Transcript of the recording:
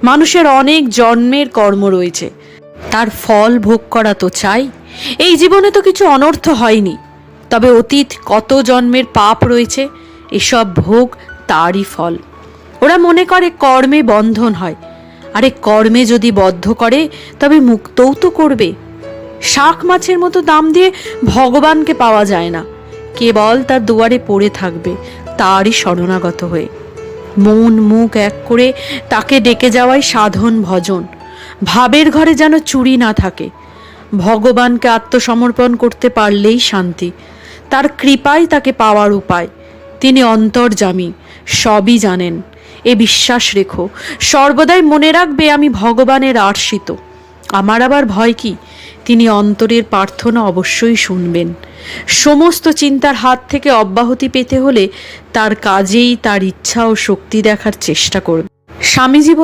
মানুষের অনেক জন্মের কর্ম রয়েছে, তার ফল ভোগ করা তো চাই। এই জীবনে তো কিছু অনর্থ হয়নি, তবে অতীত কত জন্মের পাপ রয়েছে, এসব ভোগ তারই ফল। ওরা মনে করে কর্মে বন্ধন হয়, আরে কর্মে যদি বদ্ধ করে তবে মুক্তও তো করবে। শাক মাছের মতো দাম দিয়ে ভগবানকে পাওয়া যায় না, কেবল তার দুয়ারে পড়ে থাকবে তারই শরণাগত হয়ে। মন মুখ এক করে তাকে ডেকে যাওয়াই সাধন ভজন। ভাবের ঘরে যেন চুরি না থাকে। ভগবানকে আত্মসমর্পণ করতে পারলেই শান্তি, তার কৃপাই তাকে পাওয়ার উপায়। তিনি অন্তর্যামী, সবই জানেন, এ বিশ্বাস রেখো। সর্বদাই মনে রাখবে আমি ভগবানের আশ্রিত। আমার আবার ভয় কি, তিনি অন্তরের প্রার্থনা অবশ্যই শুনবেন। সমস্ত চিন্তার হাত থেকে অব্যাহতি পেতে হলে তার কাজেই তার ইচ্ছা ও শক্তি দেখার চেষ্টা করবে। স্বামীজি বলে